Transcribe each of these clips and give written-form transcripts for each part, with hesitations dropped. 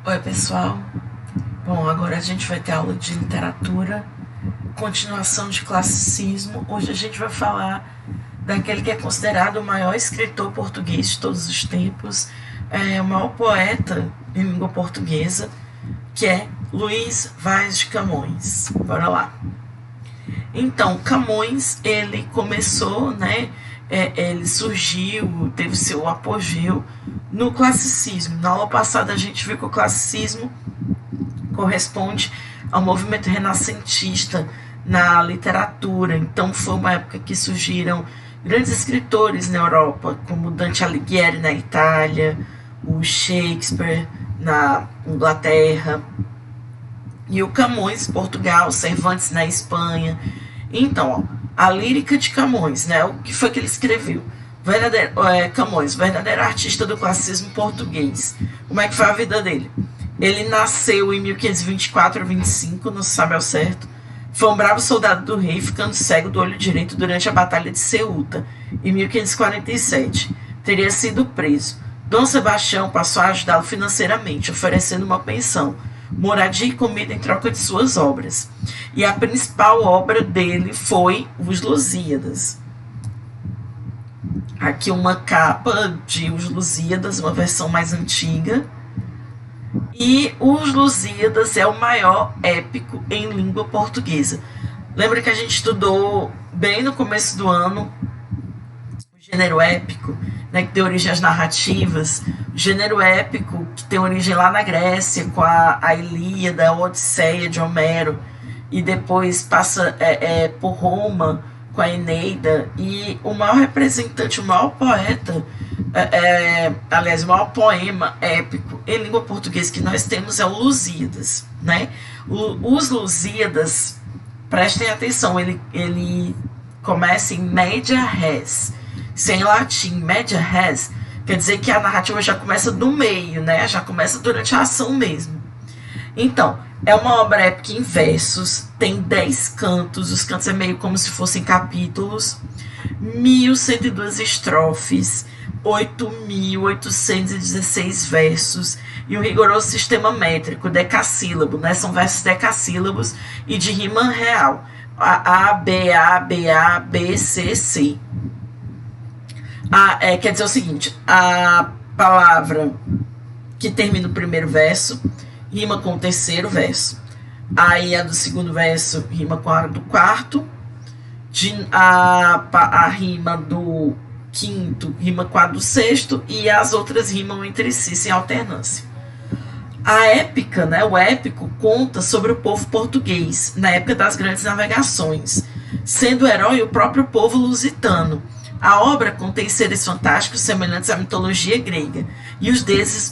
Oi, pessoal. Bom, agora a gente vai ter aula de literatura, continuação de classicismo. Hoje a gente vai falar daquele que é considerado o maior escritor português de todos os tempos, o maior poeta em língua portuguesa, que é Luís Vaz de Camões. Bora lá. Então, Camões, ele começou, ele surgiu, teve seu apogeu no classicismo. Na aula passada a gente viu que o classicismo corresponde ao movimento renascentista na literatura. Então foi uma época que surgiram grandes escritores na Europa, como Dante Alighieri na Itália, o Shakespeare na Inglaterra, e o Camões em Portugal, Cervantes na Espanha. Então, a lírica de Camões, o que foi que ele escreveu? Camões, verdadeiro artista do classicismo português. Como é que foi a vida dele? Ele nasceu em 1524 a 25, não se sabe ao certo. Foi um bravo soldado do rei, ficando cego do olho direito durante a Batalha de Ceuta, em 1547. Teria sido preso. Dom Sebastião passou a ajudá-lo financeiramente, oferecendo uma pensão, moradia e comida em troca de suas obras. E a principal obra dele foi Os Lusíadas. Aqui uma capa de Os Lusíadas, uma versão mais antiga. E Os Lusíadas é o maior épico em língua portuguesa. Lembra que a gente estudou bem no começo do ano o gênero épico, que tem origem às narrativas. O gênero épico que tem origem lá na Grécia, com a Ilíada, a Odisseia de Homero, e depois passa por Roma, com a Eneida. E o maior representante, o maior poeta, aliás, o maior poema épico em língua portuguesa que nós temos é o Lusíadas. Os Lusíadas, prestem atenção, ele começa em media res. Isso é em latim, media res, quer dizer que a narrativa já começa do meio, já começa durante a ação mesmo. Então, é uma obra épica em versos, tem 10 cantos, os cantos é meio como se fossem capítulos, 1.102 estrofes, 8.816 versos e um rigoroso sistema métrico, decassílabo, são versos decassílabos e de rima real, A, B, A, B, A, B, C, C. Quer dizer o seguinte, a palavra que termina o primeiro verso rima com o terceiro verso, aí a do segundo verso rima com a do quarto, a rima do quinto rima com a do sexto e as outras rimam entre si sem alternância. A épica, o épico, conta sobre o povo português na época das grandes navegações, sendo o herói o próprio povo lusitano. A obra contém seres fantásticos semelhantes à mitologia grega e os deuses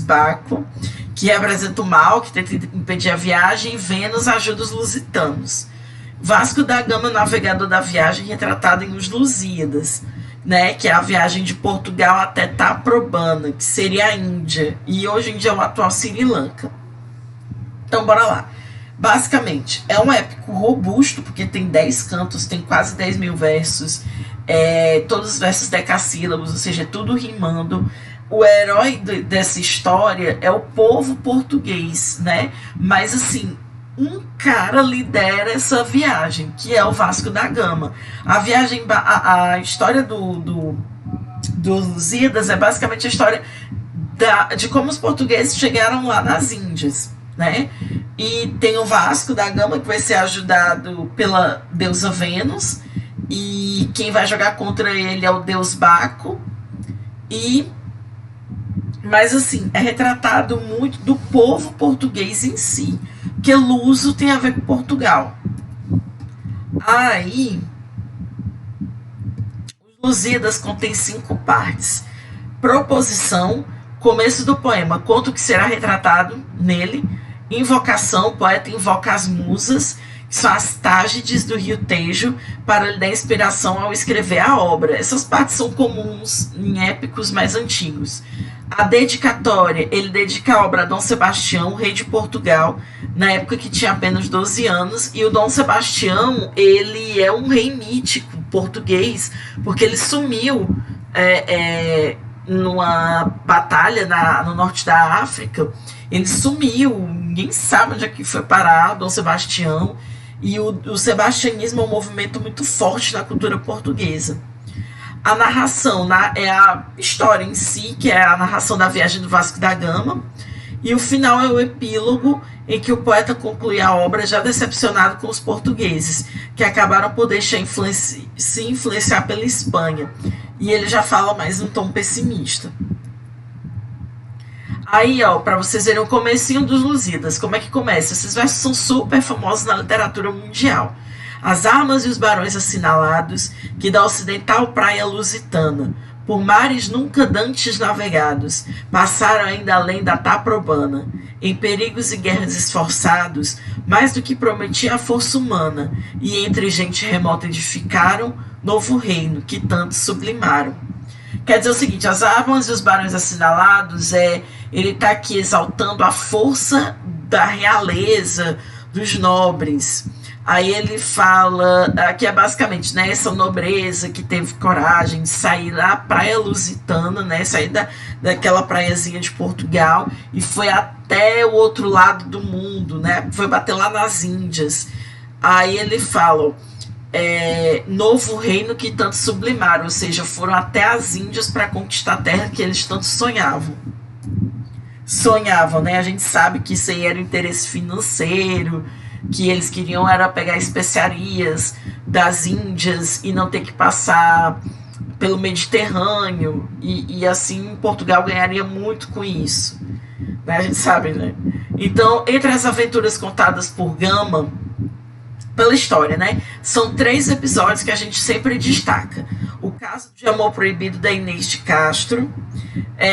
Baco, que representa o mal, que tenta impedir a viagem, e Vênus ajuda os lusitanos. Vasco da Gama, navegador da viagem, retratado em Os Lusíadas, que é a viagem de Portugal até Taprobana, que seria a Índia, e hoje em dia é o atual Sri Lanka. Então, bora lá. Basicamente, é um épico robusto, porque tem 10 cantos, tem quase 10 mil versos, todos os versos decassílabos, ou seja, tudo rimando. O herói dessa história é o povo português, mas assim, um cara lidera essa viagem, que é o Vasco da Gama. A história do Lusíadas é basicamente a história de como os portugueses chegaram lá nas Índias, E tem o Vasco da Gama, que vai ser ajudado pela deusa Vênus, e quem vai jogar contra ele é o deus Baco. Mas assim, é retratado muito do povo português em si, que luso tem a ver com Portugal. Aí, os Lusíadas contém 5 partes. Proposição, começo do poema, conta o que será retratado nele. Invocação, o poeta invoca as musas, que são as Tágides do Rio Tejo, para lhe dar inspiração ao escrever a obra. Essas partes são comuns em épicos mais antigos. A dedicatória, ele dedica a obra a Dom Sebastião, rei de Portugal, na época que tinha apenas 12 anos, e o Dom Sebastião, ele é um rei mítico português, porque ele sumiu numa batalha no norte da África. Ele sumiu, ninguém sabe onde é que foi parar Dom Sebastião. E o sebastianismo é um movimento muito forte na cultura portuguesa. A narração é a história em si, que é a narração da viagem do Vasco da Gama, e o final é o epílogo, em que o poeta conclui a obra já decepcionado com os portugueses, que acabaram por deixar se influenciar pela Espanha. E ele já fala mais um tom pessimista. Aí, ó, para vocês verem o comecinho dos Lusíadas, como é que começa? Esses versos são super famosos na literatura mundial. As armas e os barões assinalados, que da ocidental praia lusitana, por mares nunca dantes navegados, passaram ainda além da Taprobana, em perigos e guerras esforçados, mais do que prometia a força humana, e entre gente remota edificaram novo reino, que tanto sublimaram. Quer dizer o seguinte, as armas e os barões assinalados, ele está aqui exaltando a força da realeza, dos nobres. Aí ele fala, que é basicamente, né, essa nobreza que teve coragem de sair da praia lusitana, né, sair daquela praiazinha de Portugal e foi até o outro lado do mundo, né, foi bater lá nas Índias. Aí ele fala, novo reino que tanto sublimaram, ou seja, foram até as Índias para conquistar a terra que eles tanto sonhavam, né, a gente sabe que isso aí era o interesse financeiro, que eles queriam era pegar especiarias das Índias e não ter que passar pelo Mediterrâneo, e assim Portugal ganharia muito com isso, né? A gente sabe, né? Então, entre as aventuras contadas por Gama, pela história, né, são 3 episódios que a gente sempre destaca. O caso de amor proibido da Inês de Castro.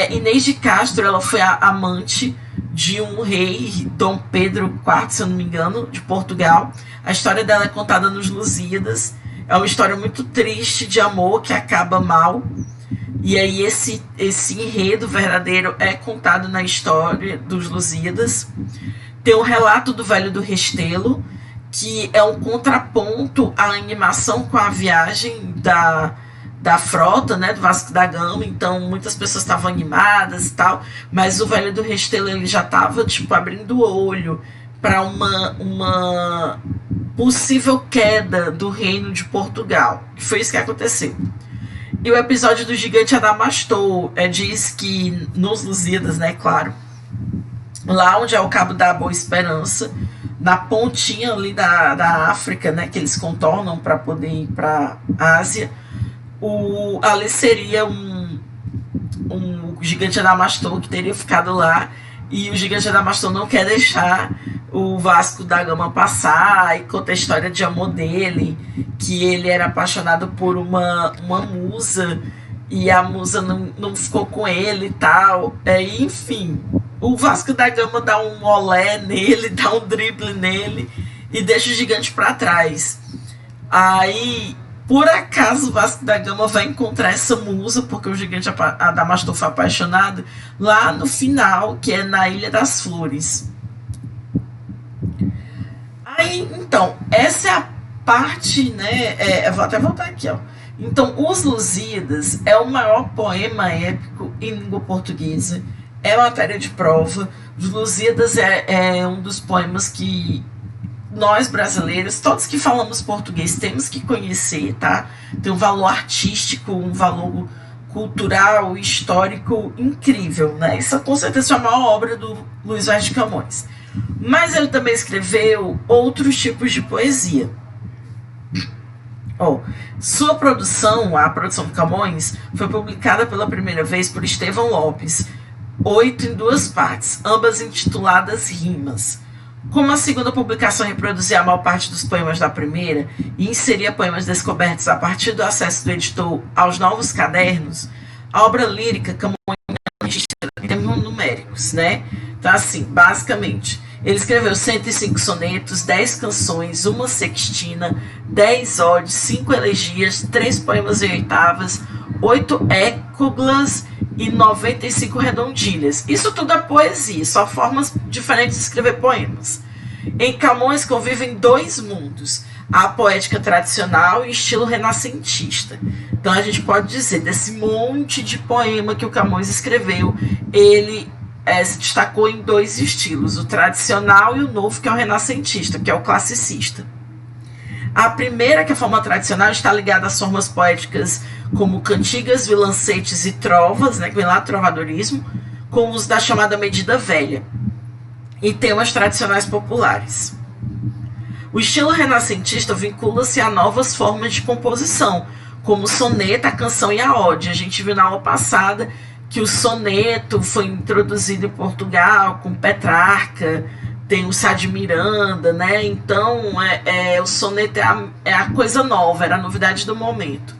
Inês de Castro, ela foi a amante de um rei, Dom Pedro IV, se eu não me engano, de Portugal. A história dela é contada nos Lusíadas. É uma história muito triste de amor que acaba mal. E aí esse enredo verdadeiro é contado na história dos Lusíadas. Tem o relato do Velho do Restelo, que é um contraponto à animação com a viagem da frota, né, do Vasco da Gama. Então muitas pessoas estavam animadas e tal, mas o Velho do Restelo ele já estava tipo abrindo o olho para uma possível queda do reino de Portugal, e foi isso que aconteceu. E o episódio do gigante Adamastor diz que nos Lusíadas, né, claro, lá onde é o Cabo da Boa Esperança, na pontinha ali da África, né, que eles contornam para poder ir para a Ásia, ali seria um gigante Adamastor que teria ficado lá, e o gigante Adamastor não quer deixar o Vasco da Gama passar, e conta a história de amor dele, que ele era apaixonado por uma musa, e a musa não ficou com ele e tal, enfim, o Vasco da Gama dá um olé nele, dá um drible nele e deixa o gigante para trás. Aí, por acaso, o Vasco da Gama vai encontrar essa musa, porque o gigante Adamastor foi apaixonado, lá no final, que é na Ilha das Flores. Aí, então, essa é a parte, né, eu vou até voltar aqui, ó. Então, Os Lusíadas é o maior poema épico em língua portuguesa, é matéria de prova. Os Lusíadas é um dos poemas que nós brasileiros, todos que falamos português, temos que conhecer, tá? Tem um valor artístico, um valor cultural, histórico incrível, né? Isso com certeza é a maior obra do Luís Vaz de Camões. Mas ele também escreveu outros tipos de poesia. Sua produção, a produção de Camões, foi publicada pela primeira vez por Estevão Lopes, 8 em 2 partes, ambas intituladas Rimas. Como a segunda publicação reproduzia a maior parte dos poemas da primeira e inseria poemas descobertos a partir do acesso do editor aos novos cadernos, a obra lírica Camões registra em termos numéricos, né? Então, assim, basicamente, ele escreveu 105 sonetos, 10 canções, uma sextina, 10 odes, 5 elegias, 3 poemas em oitavas, 8 écoblas e 95 redondilhas. Isso tudo é poesia, só formas diferentes de escrever poemas. Em Camões convivem 2 mundos: a poética tradicional e estilo renascentista. Então a gente pode dizer, desse monte de poema que o Camões escreveu, ele se destacou em dois estilos, o tradicional e o novo, que é o renascentista, que é o classicista. A primeira, que é a forma tradicional, está ligada às formas poéticas como cantigas, vilancetes e trovas, né, que vem lá do trovadorismo, com os da chamada medida velha, e temas tradicionais populares. O estilo renascentista vincula-se a novas formas de composição, como o soneto, a canção e a ode. A gente viu na aula passada que o soneto foi introduzido em Portugal com Petrarca, tem o Sá de Miranda, né? Então o soneto é a coisa nova, era a novidade do momento.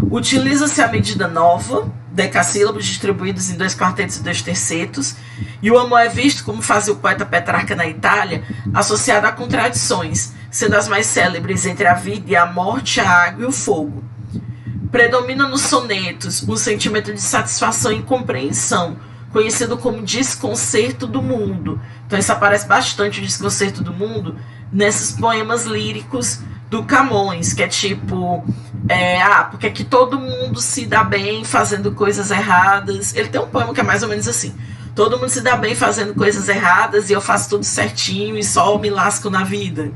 Utiliza-se a medida nova, decassílabos distribuídos em 2 quartetos e 2 tercetos, e o amor é visto, como fazia o poeta Petrarca na Itália, associado a contradições, sendo as mais célebres entre a vida e a morte, a água e o fogo. Predomina nos sonetos um sentimento de satisfação e compreensão, conhecido como desconcerto do mundo. Então isso aparece bastante, o desconcerto do mundo, nesses poemas líricos do Camões, que é tipo, porque aqui todo mundo se dá bem fazendo coisas erradas. Ele tem um poema que é mais ou menos assim: todo mundo se dá bem fazendo coisas erradas e eu faço tudo certinho e só me lasco na vida.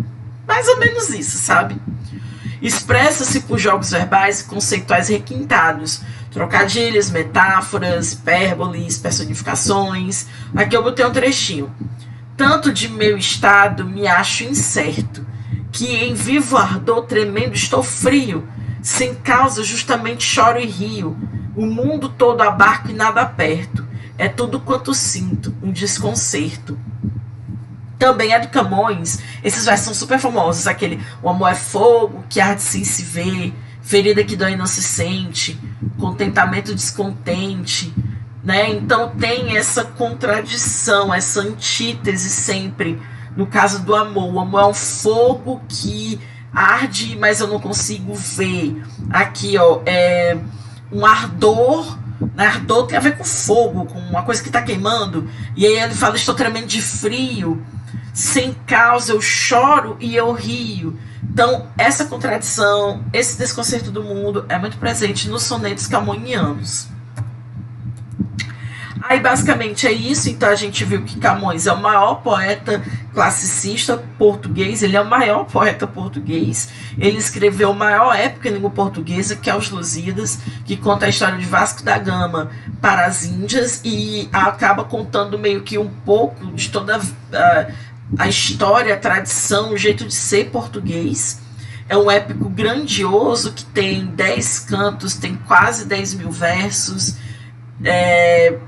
Mais ou menos isso, sabe? Expressa-se por jogos verbais e conceituais requintados, trocadilhos, metáforas, hipérboles, personificações. Aqui eu botei um trechinho. Tanto de meu estado me acho incerto, que em vivo ardor tremendo estou frio, sem causa justamente choro e rio, o mundo todo abarco e nada perto, é tudo quanto sinto, um desconcerto. Também é do Camões, esses versos são super famosos, aquele: o amor é fogo, que arde sem se ver, ferida que dói não se sente, contentamento descontente, né? Então tem essa contradição, essa antítese sempre, no caso do amor. O amor é um fogo que arde, mas eu não consigo ver. Aqui, ó, é um ardor. Ardor tem a ver com fogo, com uma coisa que está queimando. E aí ele fala: estou tremendo de frio, sem causa eu choro e eu rio. Então essa contradição, esse desconcerto do mundo é muito presente nos sonetos camonianos. Aí basicamente é isso. Então a gente viu que Camões é o maior poeta classicista português, ele é o maior poeta português, ele escreveu a maior época em língua portuguesa, que é os Lusíadas, que conta a história de Vasco da Gama para as Índias e acaba contando meio que um pouco de toda a história, a tradição, o jeito de ser português. É um épico grandioso que tem 10 cantos, tem quase 10.000 versos.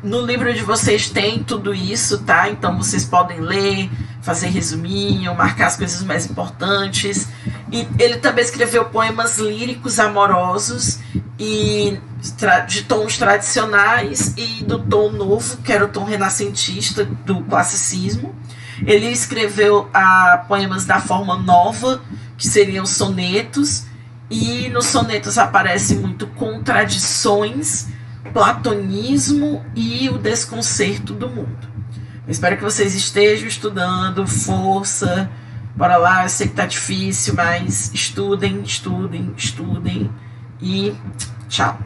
No livro de vocês tem tudo isso, tá? Então vocês podem ler, fazer resuminho, marcar as coisas mais importantes. E ele também escreveu poemas líricos amorosos e de tons tradicionais e do tom novo, que era o tom renascentista do classicismo. Ele escreveu poemas da forma nova, que seriam sonetos, e nos sonetos aparece muito contradições, platonismo e o desconcerto do mundo. Eu espero que vocês estejam estudando, força, bora lá, eu sei que tá difícil, mas estudem, estudem, estudem e tchau.